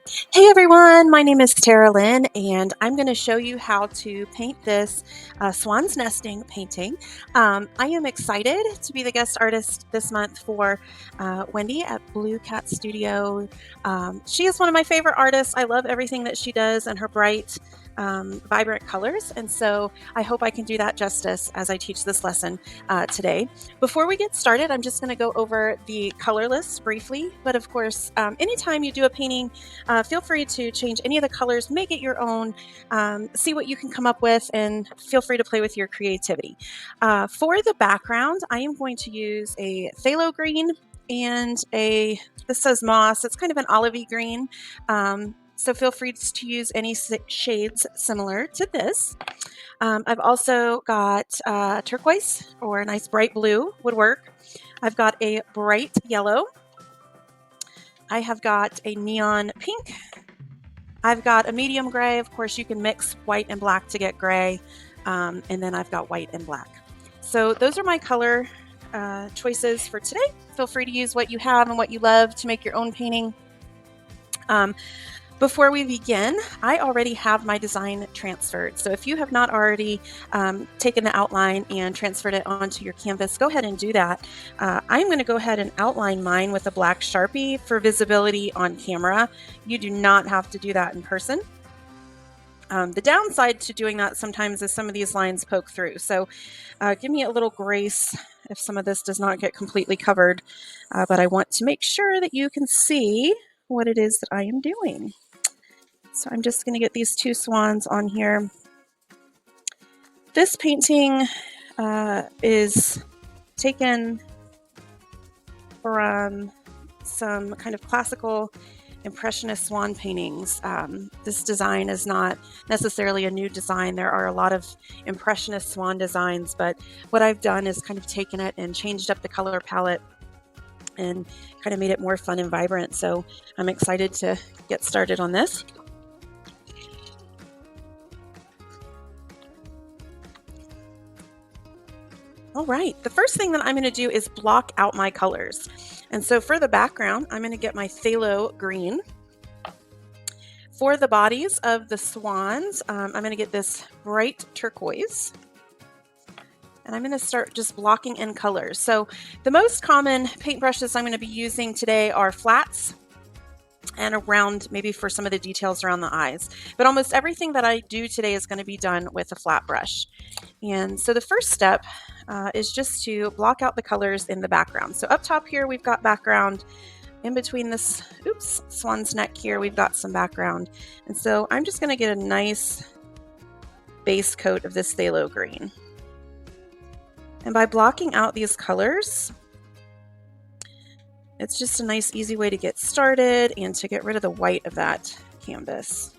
Hey everyone, my name is Tara Lynn, and I'm going to show you how to paint this Swans Nesting painting. I am excited to be the guest artist this month for Wendy at Blue Cat Studio. She is one of my favorite artists. I love everything that she does and her bright, vibrant colors, and so I hope I can do that justice as I teach this lesson today. Before we get started, I'm just going to go over the color list briefly, but of course, anytime you do a painting, feel free to change any of the colors, make it your own, see what you can come up with, and feel free to play with your creativity. For the background, I am going to use a phthalo green and this says moss, it's kind of an olivey green. So feel free to use any shades similar to this. I've also got turquoise or a nice bright blue would work. I've got a bright yellow. I have got a neon pink. I've got a medium gray. Of course, you can mix white and black to get gray. And then I've got white and black. So those are my color choices for today. Feel free to use what you have and what you love to make your own painting. Before we begin, I already have my design transferred. So if you have not already taken the outline and transferred it onto your canvas, go ahead and do that. I'm going to go ahead and outline mine with a black Sharpie for visibility on camera. You do not have to do that in person. The downside to doing that sometimes is some of these lines poke through. So give me a little grace if some of this does not get completely covered, but I want to make sure that you can see what it is that I am doing. So I'm just going to get these two swans on here. This painting is taken from some kind of classical impressionist swan paintings. This design is not necessarily a new design. There are a lot of impressionist swan designs, but what I've done is kind of taken it and changed up the color palette and kind of made it more fun and vibrant. So I'm excited to get started on this. All right, the first thing that I'm going to do is block out my colors. And so for the background, I'm going to get my phthalo green. For the bodies of the swans, I'm going to get this bright turquoise. And I'm going to start just blocking in colors. So the most common paintbrushes I'm going to be using today are flats and around maybe for some of the details around the eyes. But almost everything that I do today is going to be done with a flat brush. And so the first step is just to block out the colors in the background. So up top here, we've got background. In between this, swan's neck here, we've got some background. And so I'm just going to get a nice base coat of this phthalo green. And by blocking out these colors, it's just a nice, easy way to get started and to get rid of the white of that canvas.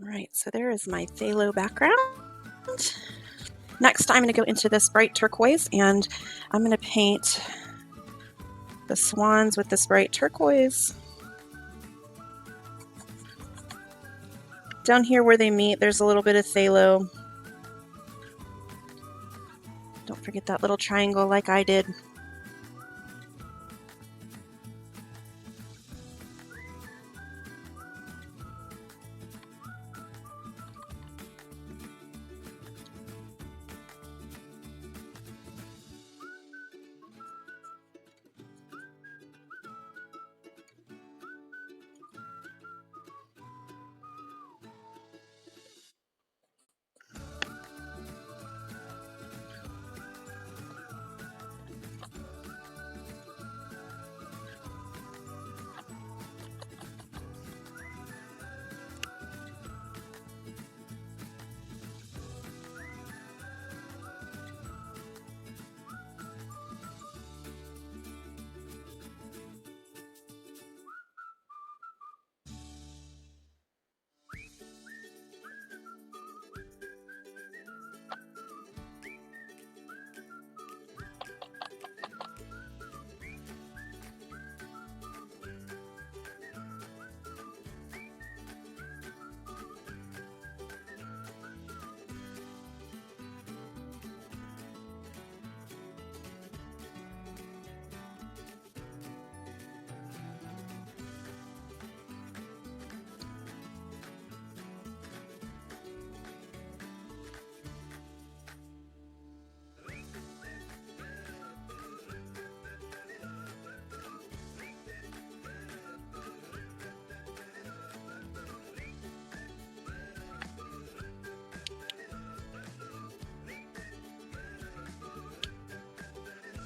All right, so there is my phthalo background. Next, I'm going to go into this bright turquoise and I'm going to paint the swans with this bright turquoise. Down here where they meet, there's a little bit of phthalo. Don't forget that little triangle like I did.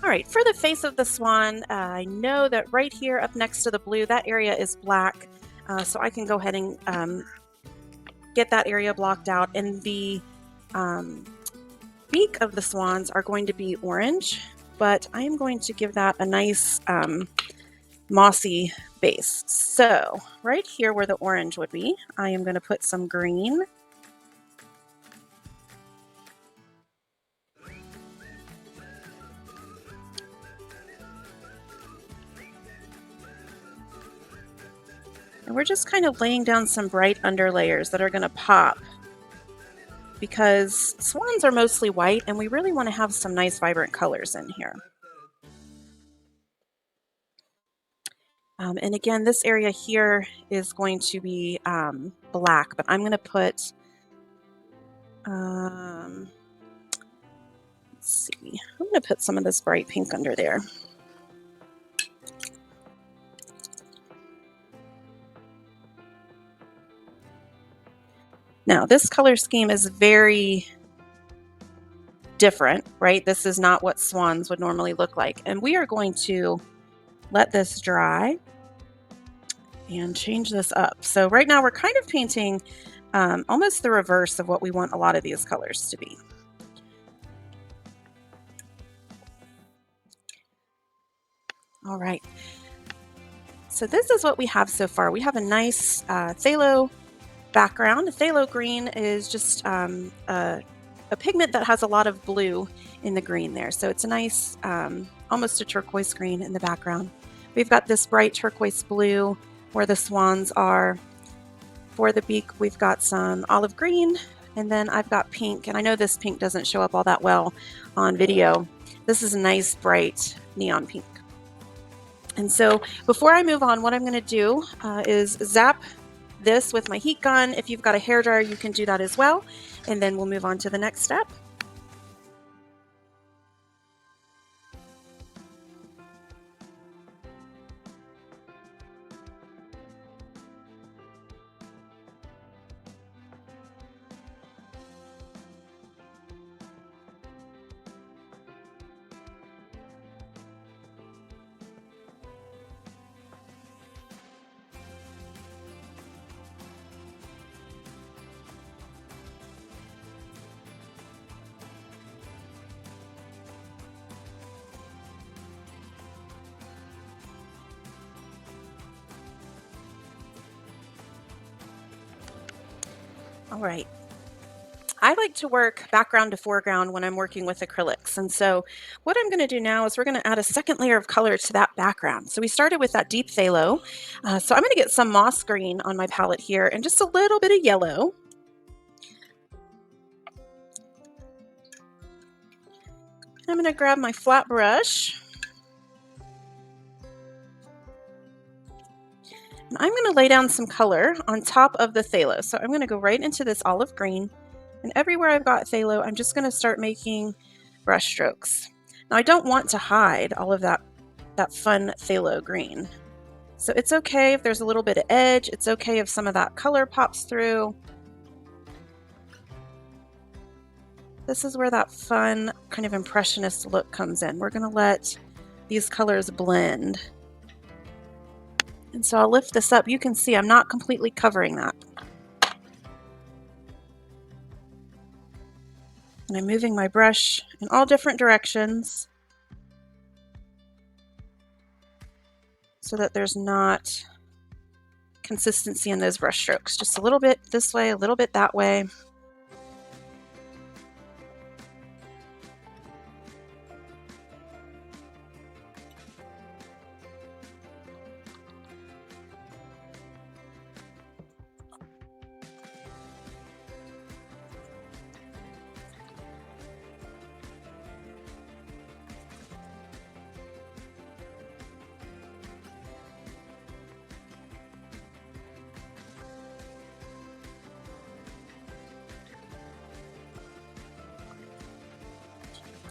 All right, for the face of the swan, I know that right here up next to the blue, that area is black. So I can go ahead and get that area blocked out. And the um, beak of the swans are going to be orange, but I am going to give that a nice mossy base. So right here where the orange would be, I am going to put some green. And we're just kind of laying down some bright underlayers that are going to pop, because swans are mostly white and we really want to have some nice vibrant colors in here. And again, this area here is going to be black, but I'm going to put, let's see, I'm going to put some of this bright pink under there. Now, this color scheme is very different, right? This is not what swans would normally look like. And we are going to let this dry and change this up. So right now we're kind of painting almost the reverse of what we want a lot of these colors to be. All right. So this is what we have so far. We have a nice phthalo background. Phthalo green is just a pigment that has a lot of blue in the green there. So it's a nice, almost a turquoise green in the background. We've got this bright turquoise blue where the swans are. For the beak, we've got some olive green, and then I've got pink. And I know this pink doesn't show up all that well on video. This is a nice, bright neon pink. And so before I move on, what I'm going to do is zap this with my heat gun. If you've got a hairdryer, you can do that as well. And then we'll move on to the next step. All right. I like to work background to foreground when I'm working with acrylics. And so what I'm going to do now is we're going to add a second layer of color to that background. So we started with that deep phthalo. So I'm going to get some moss green on my palette here and just a little bit of yellow. I'm going to grab my flat brush. And I'm going to lay down some color on top of the phthalo. So I'm going to go right into this olive green. And everywhere I've got phthalo, I'm just going to start making brush strokes. Now I don't want to hide all of that fun phthalo green. So it's okay if there's a little bit of edge. It's okay if some of that color pops through. This is where that fun kind of impressionist look comes in. We're going to let these colors blend. And so I'll lift this up. You can see I'm not completely covering that. And I'm moving my brush in all different directions so that there's not consistency in those brush strokes. Just a little bit this way, a little bit that way.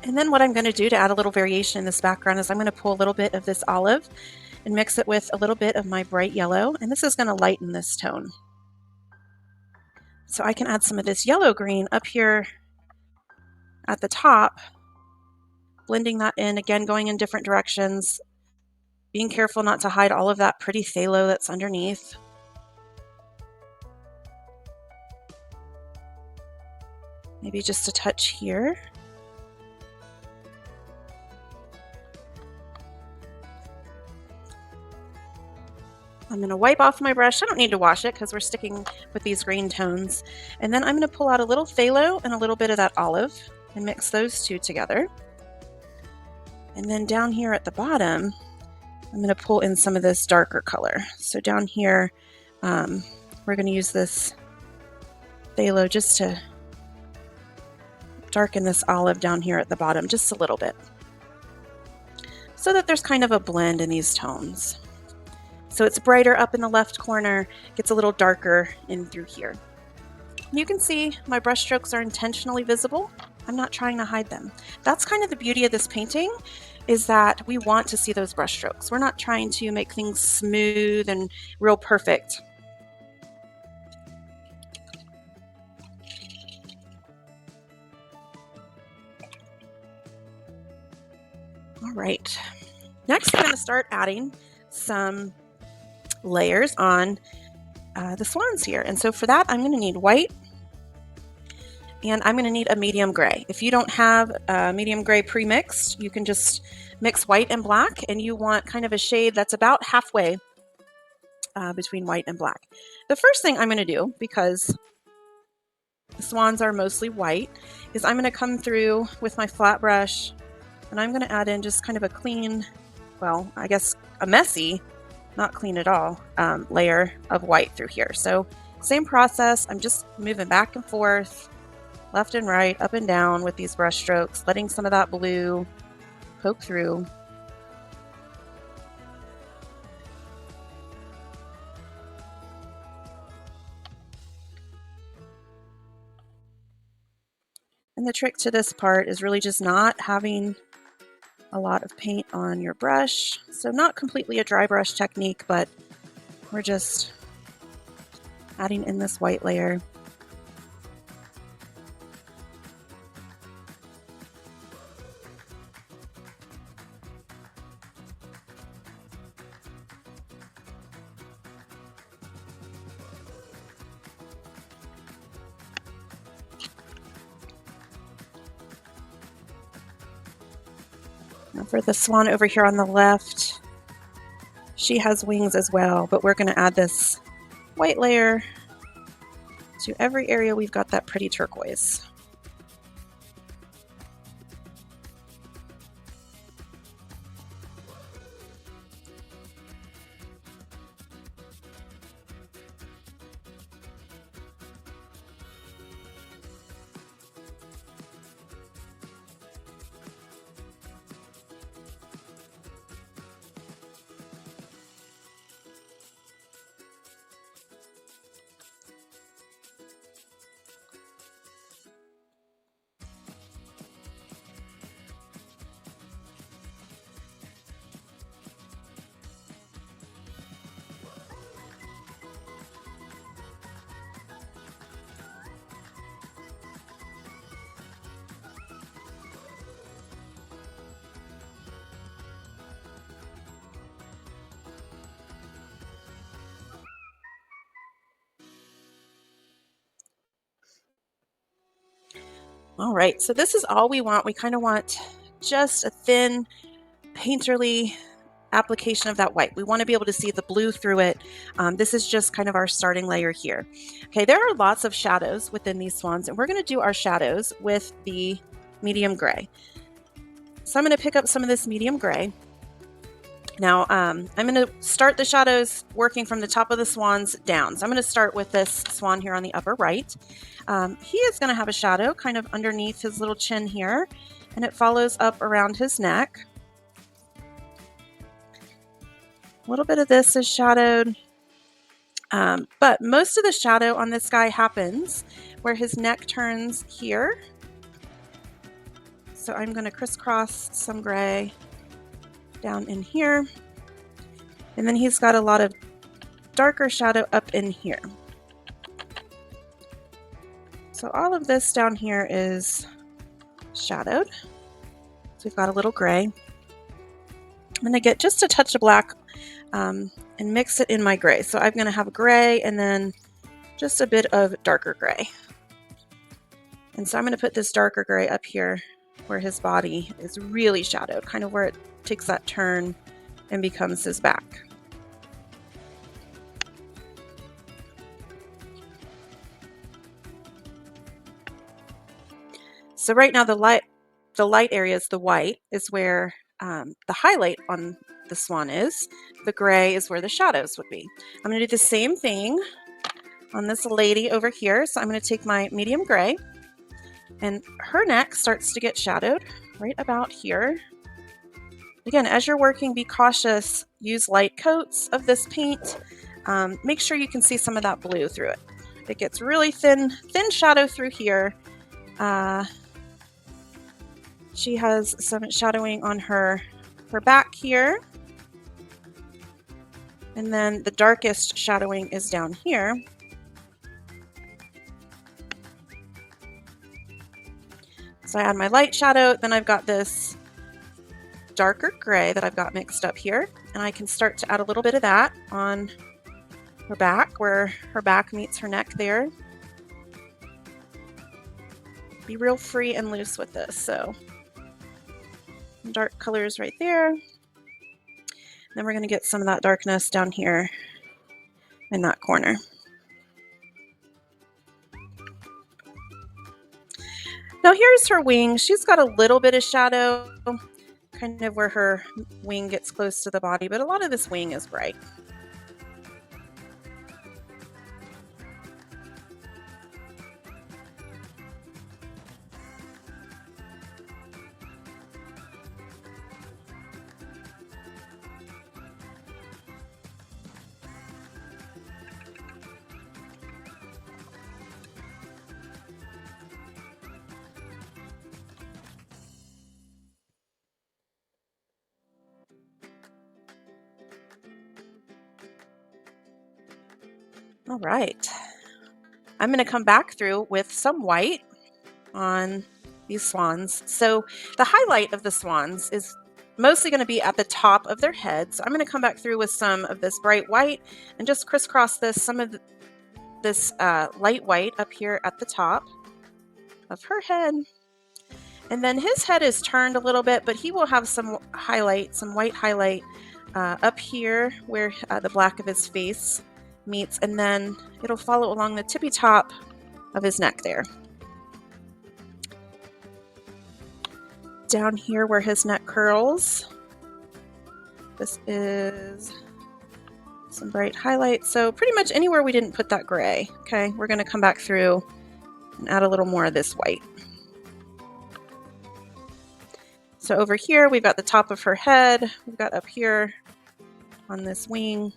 And then what I'm going to do to add a little variation in this background is I'm going to pull a little bit of this olive and mix it with a little bit of my bright yellow, and this is going to lighten this tone. So I can add some of this yellow green up here at the top, blending that in, again, going in different directions, being careful not to hide all of that pretty phthalo that's underneath. Maybe just a touch here. I'm going to wipe off my brush. I don't need to wash it because we're sticking with these green tones. And then I'm going to pull out a little phthalo and a little bit of that olive and mix those two together. And then down here at the bottom, I'm going to pull in some of this darker color. So down here, we're going to use this phthalo just to darken this olive down here at the bottom just a little bit, so that there's kind of a blend in these tones. So it's brighter up in the left corner, gets a little darker in through here. You can see my brush strokes are intentionally visible. I'm not trying to hide them. That's kind of the beauty of this painting, is that we want to see those brush strokes. We're not trying to make things smooth and real perfect. All right, next I'm going to start adding some layers on the swans here. And so for that, I'm going to need white, and I'm going to need a medium gray. If you don't have a medium gray pre-mixed, you can just mix white and black, and you want kind of a shade that's about halfway between white and black. The first thing I'm going to do, because the swans are mostly white, is I'm going to come through with my flat brush, and I'm going to add in just kind of a clean, well, I guess a messy, not clean at all, layer of white through here. So same process, I'm just moving back and forth, left and right, up and down with these brush strokes, letting some of that blue poke through. And the trick to this part is really just not having a lot of paint on your brush. So not completely a dry brush technique, but we're just adding in this white layer. Now for the swan over here on the left, she has wings as well, but we're going to add this white layer to every area we've got that pretty turquoise. All right, so this is all we want. We kind of want just a thin, painterly application of that white. We want to be able to see the blue through it. This is just kind of our starting layer here. Okay, there are lots of shadows within these swans, and we're going to do our shadows with the medium gray. So I'm going to pick up some of this medium gray. Now, I'm going to start the shadows working from the top of the swans down. So I'm going to start with this swan here on the upper right. He is going to have a shadow kind of underneath his little chin here, and it follows up around his neck. A little bit of this is shadowed, but most of the shadow on this guy happens where his neck turns here. So I'm going to crisscross some gray down in here, and then he's got a lot of darker shadow up in here. So all of this down here is shadowed. So we've got a little gray. I'm going to get just a touch of black and mix it in my gray. So I'm going to have a gray and then just a bit of darker gray. And so I'm going to put this darker gray up here where his body is really shadowed, kind of where it takes that turn and becomes his back. So right now the light area is the white, is where the highlight on the swan is. The gray is where the shadows would be. I'm going to do the same thing on this lady over here. So I'm going to take my medium gray, and her neck starts to get shadowed right about here. Again, as you're working, be cautious. Use light coats of this paint. Make sure you can see some of that blue through it. It gets really thin shadow through here. She has some shadowing on her back here. And then the darkest shadowing is down here. So I add my light shadow, then I've got this darker gray that I've got mixed up here, and I can start to add a little bit of that on her back, where her back meets her neck there. Be real free and loose with this. So dark colors right there. Then we're going to get some of that darkness down here in that corner. Now here's her wing. She's got a little bit of shadow, kind of where her wing gets close to the body, but a lot of this wing is bright. All right, I'm going to come back through with some white on these swans. So the highlight of the swans is mostly going to be at the top of their heads. So I'm going to come back through with some of this bright white and just crisscross some of this light white up here at the top of her head. And then his head is turned a little bit, but he will have some highlight, some white highlight up here where the black of his face meets, and then it'll follow along the tippy top of his neck there. Down here where his neck curls, this is some bright highlight. So pretty much anywhere we didn't put that gray, okay, we're going to come back through and add a little more of this white. So over here, we've got the top of her head. We've got up here on this wing.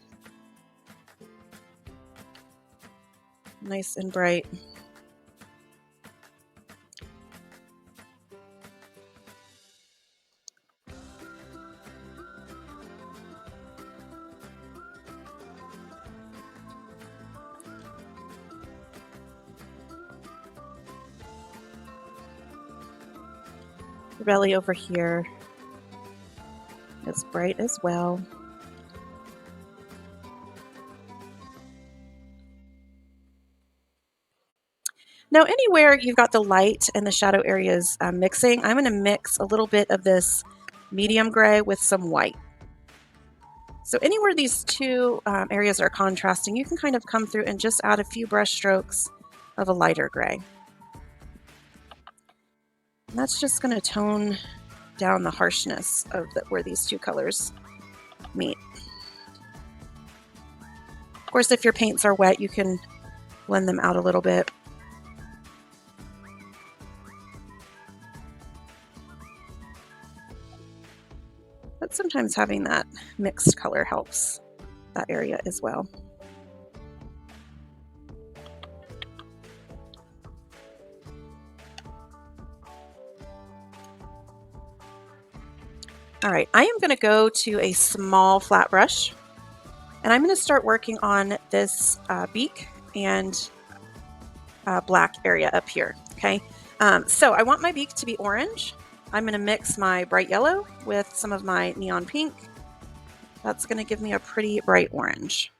Nice and bright. The belly over here is bright as well. Now anywhere you've got the light and the shadow areas mixing, I'm going to mix a little bit of this medium gray with some white. So anywhere these two areas are contrasting, you can kind of come through and just add a few brush strokes of a lighter gray. And that's just going to tone down the harshness of where these two colors meet. Of course, if your paints are wet, you can blend them out a little bit. But sometimes having that mixed color helps that area as well. All right, I am going to go to a small flat brush, and I'm going to start working on this beak and black area up here, okay? So I want my beak to be orange. I'm going to mix my bright yellow with some of my neon pink. That's going to give me a pretty bright orange.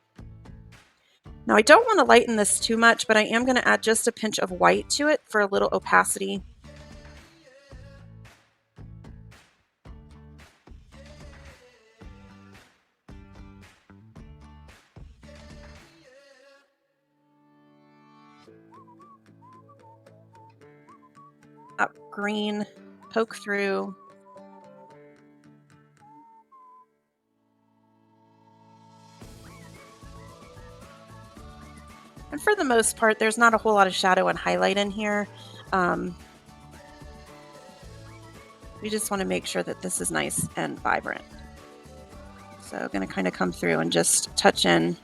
Now I don't want to lighten this too much, but I am going to add just a pinch of white to it for a little opacity. Up green, poke through. And for the most part, there's not a whole lot of shadow and highlight in here. We just want to make sure that this is nice and vibrant. So I'm going to kind of come through and just touch in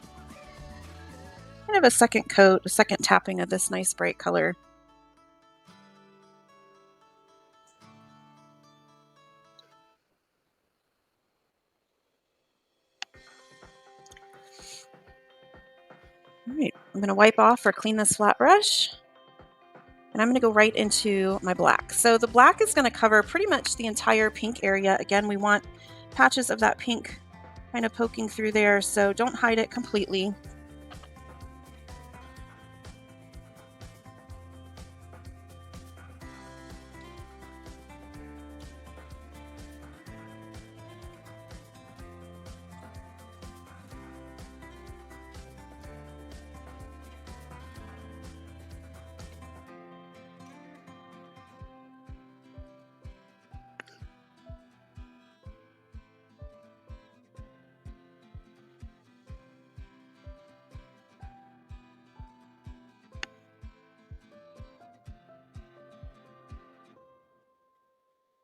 kind of a second coat, a second tapping of this nice bright color. All right, I'm going to wipe off or clean this flat brush. And I'm going to go right into my black. So the black is going to cover pretty much the entire pink area. Again, we want patches of that pink kind of poking through there, so don't hide it completely.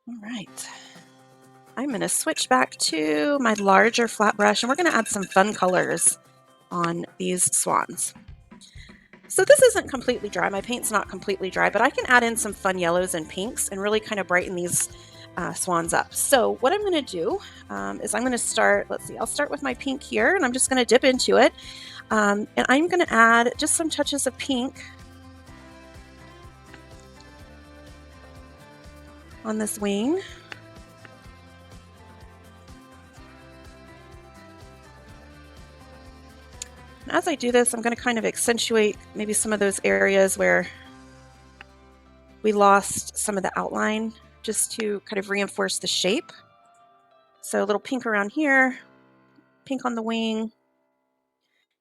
All right, I'm going to switch back to my larger flat brush, and we're going to add some fun colors on these swans. So this isn't completely dry. My paint's not completely dry, but I can add in some fun yellows and pinks and really kind of brighten these swans up. So what I'm going to do is I'm going to start, let's see, I'll start with my pink here, and I'm just going to dip into it. And I'm going to add just some touches of pink on this wing. And as I do this, I'm going to kind of accentuate maybe some of those areas where we lost some of the outline, just to kind of reinforce the shape. So a little pink around here, pink on the wing,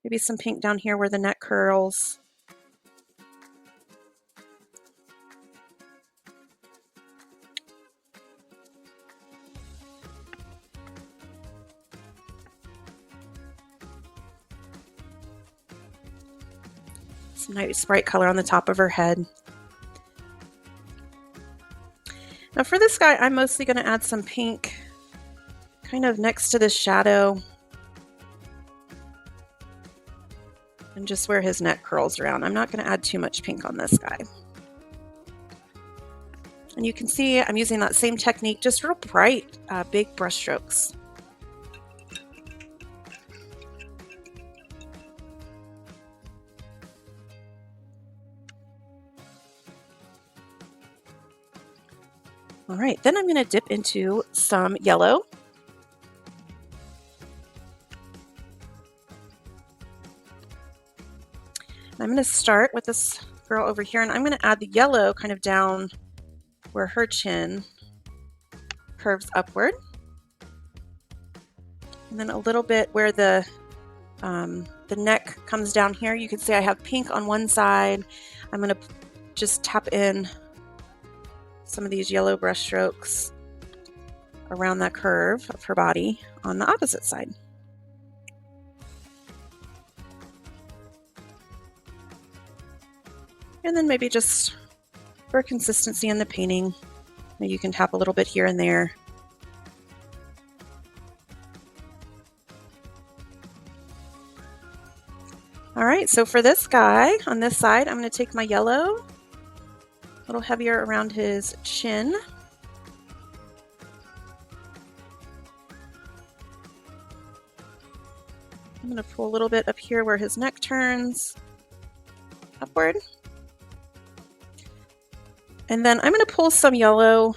maybe some pink down here where the neck curls. Some nice bright color on the top of her head. Now for this guy, I'm mostly going to add some pink kind of next to this shadow and just where his neck curls around. I'm not going to add too much pink on this guy. And you can see I'm using that same technique, just real bright, big brush strokes. All right, then I'm going to dip into some yellow. I'm going to start with this girl over here, and I'm going to add the yellow kind of down where her chin curves upward. And then a little bit where the neck comes down here. You can see I have pink on one side. I'm going to just tap in some of these yellow brush strokes around that curve of her body on the opposite side. And then maybe just for consistency in the painting, maybe you can tap a little bit here and there. All right, so for this guy on this side, I'm going to take my yellow, a little heavier around his chin. I'm going to pull a little bit up here where his neck turns upward. And then I'm going to pull some yellow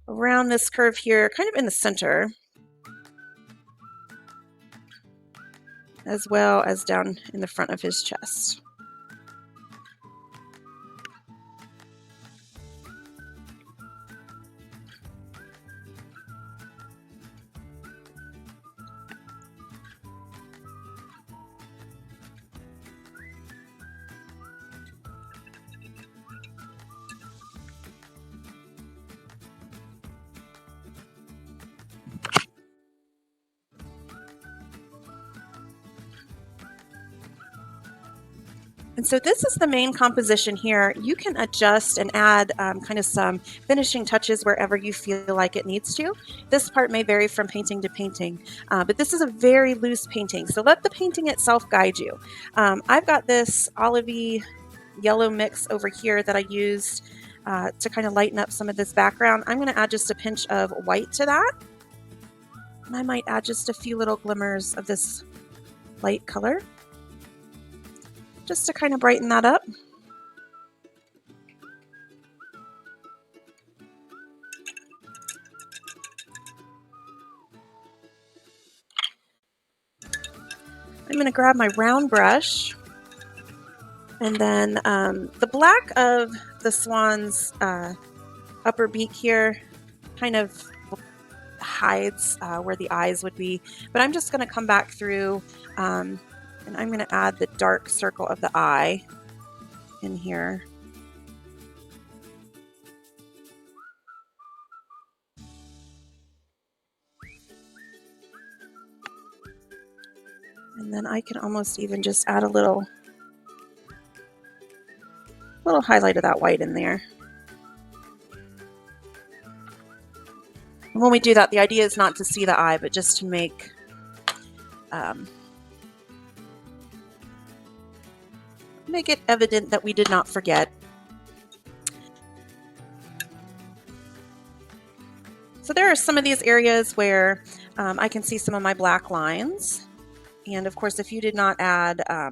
around this curve here, kind of in the center, as well as down in the front of his chest. And so this is the main composition here. You can adjust and add kind of some finishing touches wherever you feel like it needs to. This part may vary from painting to painting, but this is a very loose painting. So let the painting itself guide you. I've got this olivey yellow mix over here that I used to kind of lighten up some of this background. I'm going to add just a pinch of white to that. And I might add just a few little glimmers of this light color, just to kind of brighten that up. I'm going to grab my round brush, and then the black of the swan's upper beak here kind of hides where the eyes would be, but I'm just going to come back through and I'm going to add the dark circle of the eye in here. And then I can almost even just add a little highlight of that white in there. And when we do that, the idea is not to see the eye, but just to make make it evident that we did not forget. So there are some of these areas where I can see some of my black lines. And of course, if you did not add a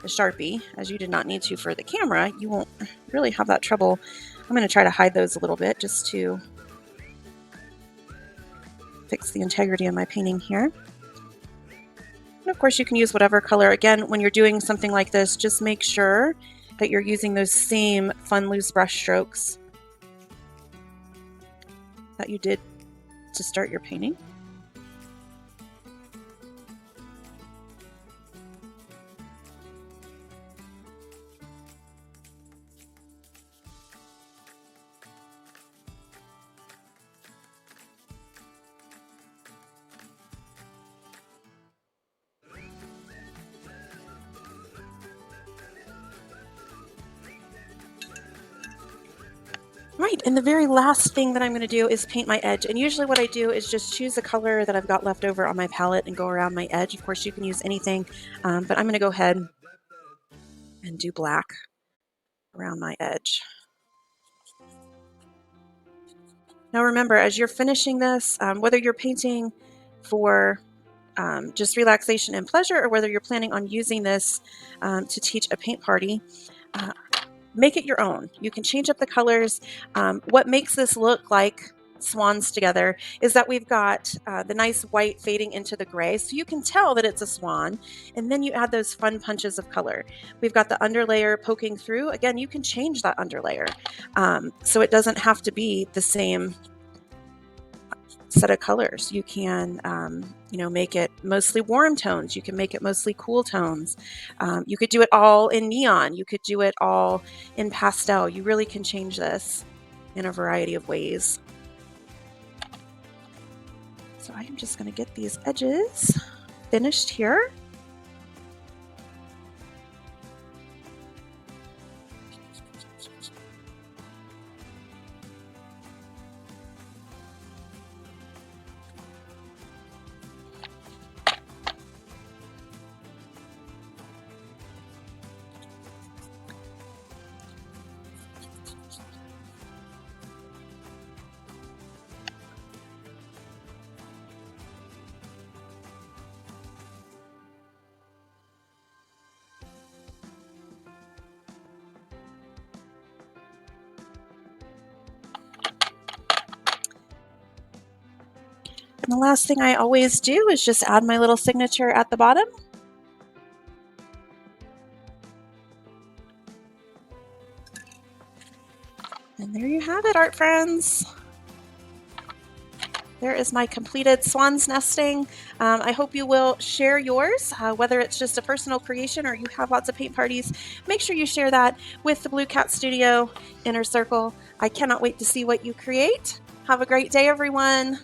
Sharpie, as you did not need to for the camera, you won't really have that trouble. I'm going to try to hide those a little bit just to fix the integrity of my painting here. And of course, you can use whatever color. Again, when you're doing something like this, just make sure that you're using those same fun, loose brush strokes that you did to start your painting. Right, and the very last thing that I'm going to do is paint my edge. And usually what I do is just choose a color that I've got left over on my palette and go around my edge. Of course, you can use anything, but I'm going to go ahead and do black around my edge. Now remember, as you're finishing this, whether you're painting for just relaxation and pleasure, or whether you're planning on using this to teach a paint party, make it your own. You can change up the colors. What makes this look like swans together is that we've got the nice white fading into the gray, so you can tell that it's a swan, and then you add those fun punches of color. We've got the underlayer poking through. Again, you can change that underlayer, so it doesn't have to be the same set of colors. You can make it mostly warm tones. You can make it mostly cool tones. You could do it all in neon. You could do it all in pastel. You really can change this in a variety of ways. So I am just going to get these edges finished here. And the last thing I always do is just add my little signature at the bottom. And there you have it, art friends. There is my completed Swans Nesting. I hope you will share yours, whether it's just a personal creation or you have lots of paint parties. Make sure you share that with the Blue Cat Studio Inner Circle. I cannot wait to see what you create. Have a great day, everyone.